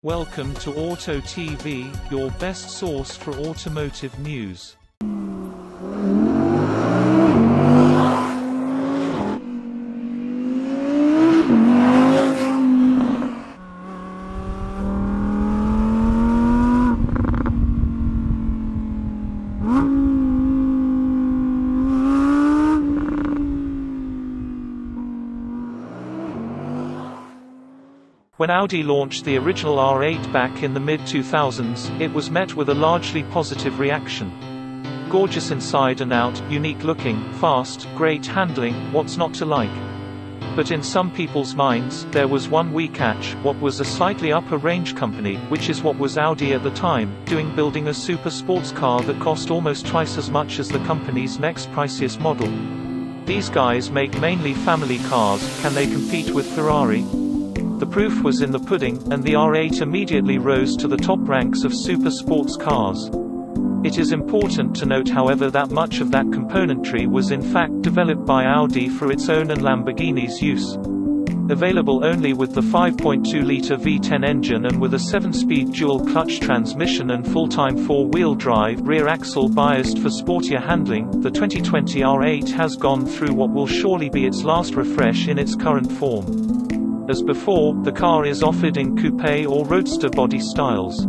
Welcome to Auto TV, your best source for automotive news. When Audi launched the original R8 back in the mid-2000s, it was met with a largely positive reaction. Gorgeous inside and out, unique looking, fast, great handling, what's not to like? But in some people's minds, there was one wee catch: what was a slightly upper range company, which is what was Audi at the time, doing building a super sports car that cost almost twice as much as the company's next-priciest model. These guys make mainly family cars, can they compete with Ferrari? The proof was in the pudding, and the R8 immediately rose to the top ranks of super sports cars. It is important to note, however, that much of that componentry was in fact developed by Audi for its own and Lamborghini's use. Available only with the 5.2-litre V10 engine and with a 7-speed dual-clutch transmission and full-time 4-wheel drive, rear axle biased for sportier handling, the 2020 R8 has gone through what will surely be its last refresh in its current form. As before, the car is offered in coupe or roadster body styles.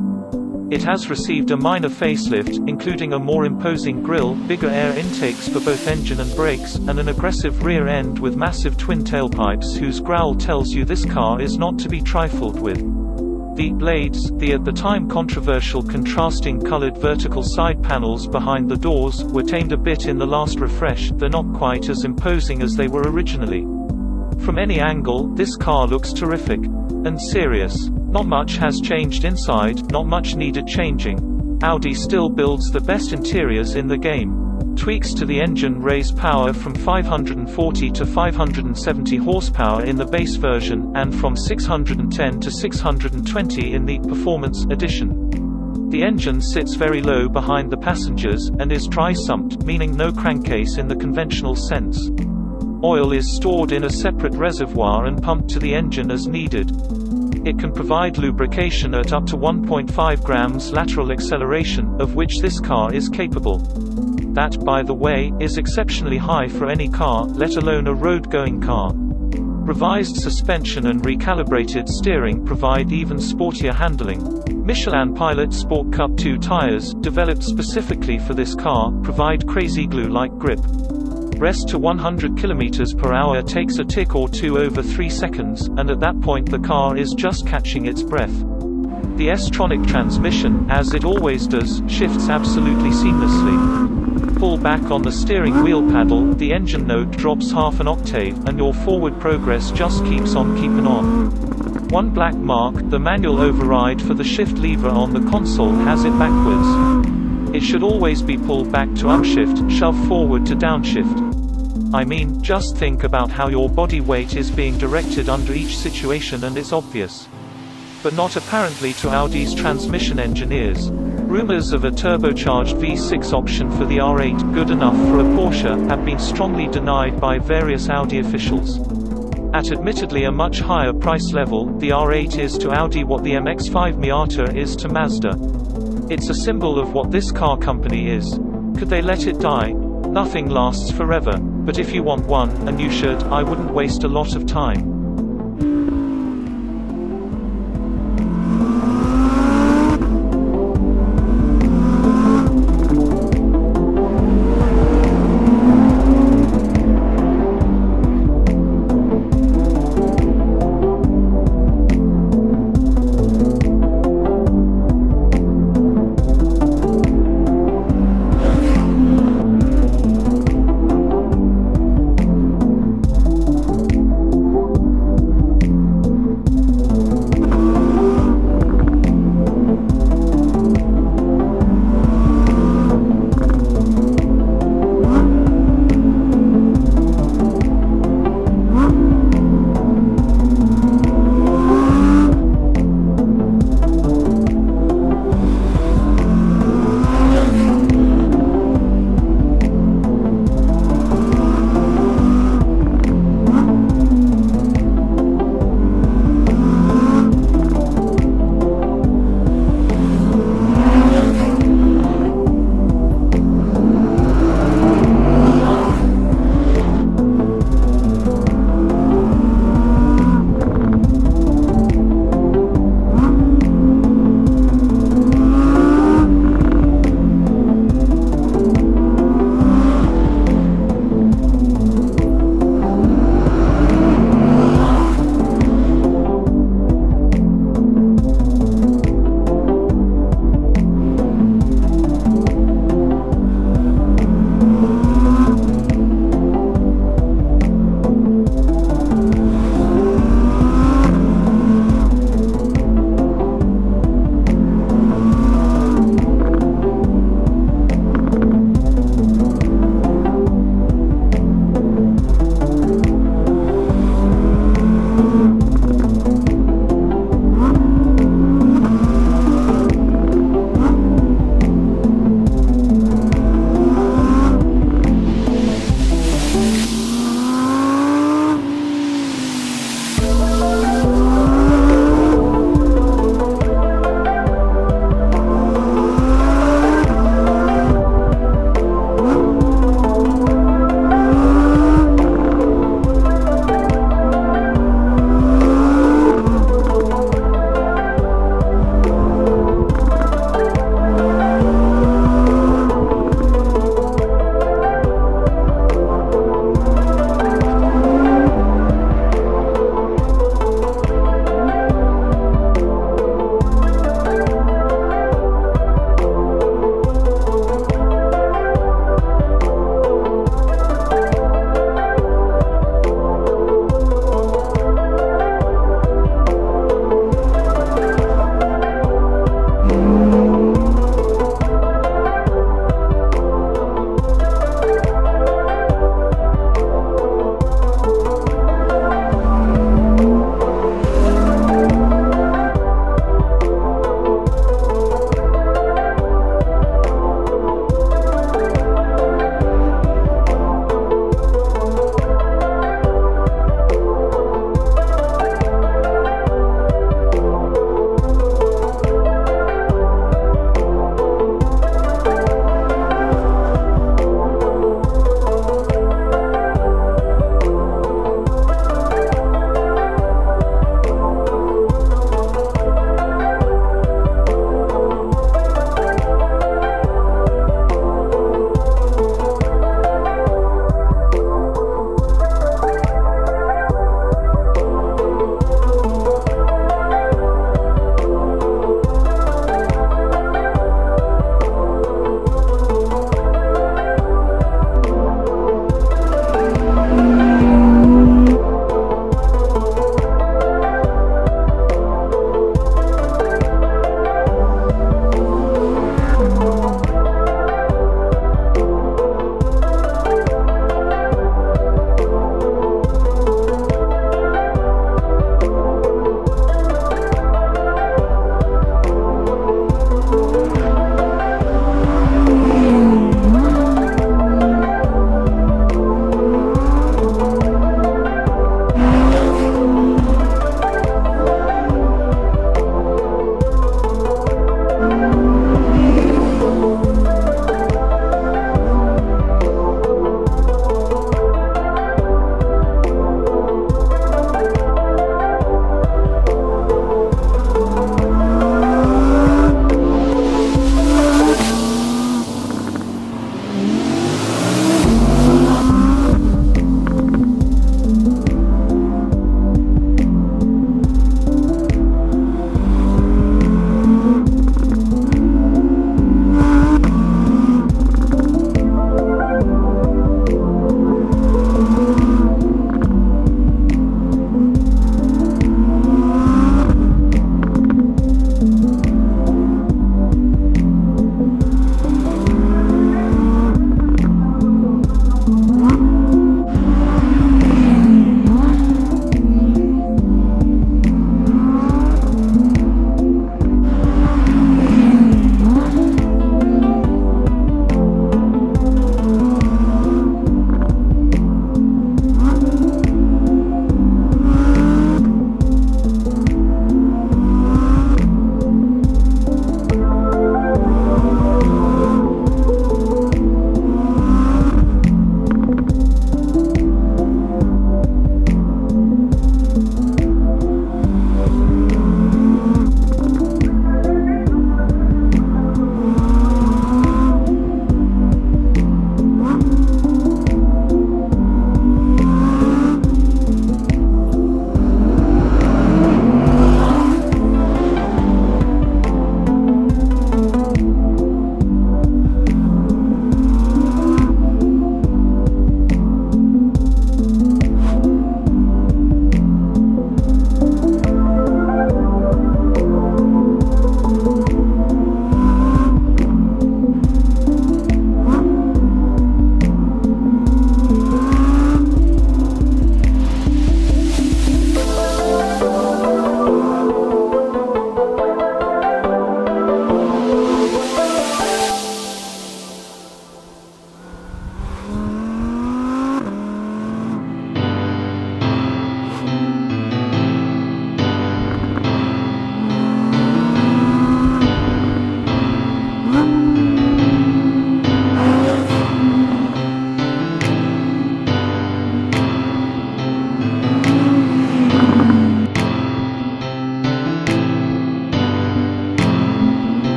It has received a minor facelift, including a more imposing grille, bigger air intakes for both engine and brakes, and an aggressive rear end with massive twin tailpipes whose growl tells you this car is not to be trifled with. The blades, the at the time controversial contrasting colored vertical side panels behind the doors, were tamed a bit in the last refresh, though not quite as imposing as they were originally. From any angle, this car looks terrific. And serious. Not much has changed inside, not much needed changing. Audi still builds the best interiors in the game. Tweaks to the engine raise power from 540 to 570 horsepower in the base version, and from 610 to 620 in the Performance Edition. The engine sits very low behind the passengers, and is dry-sumped, meaning no crankcase in the conventional sense. Oil is stored in a separate reservoir and pumped to the engine as needed. It can provide lubrication at up to 1.5 grams lateral acceleration, of which this car is capable. That, by the way, is exceptionally high for any car, let alone a road-going car. Revised suspension and recalibrated steering provide even sportier handling. Michelin Pilot Sport Cup 2 tires, developed specifically for this car, provide crazy glue-like grip. Rest to 100 km/h takes a tick or two over 3 seconds, and at that point the car is just catching its breath. The S-tronic transmission, as it always does, shifts absolutely seamlessly. Pull back on the steering wheel paddle, the engine note drops half an octave, and your forward progress just keeps on keeping on. One black mark: the manual override for the shift lever on the console has it backwards. It should always be pulled back to upshift, shove forward to downshift. I mean, just think about how your body weight is being directed under each situation, and it's obvious. But not apparently to Audi's transmission engineers. Rumors of a turbocharged V6 option for the R8, good enough for a Porsche, have been strongly denied by various Audi officials. At admittedly a much higher price level, the R8 is to Audi what the MX-5 Miata is to Mazda. It's a symbol of what this car company is. Could they let it die? Nothing lasts forever. But if you want one, and you should, I wouldn't waste a lot of time.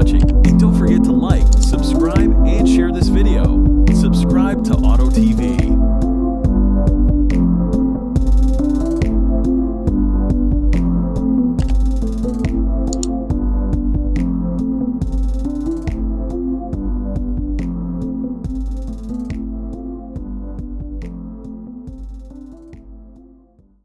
watching, and don't forget to like, subscribe, and share this video. Subscribe to Auto TV.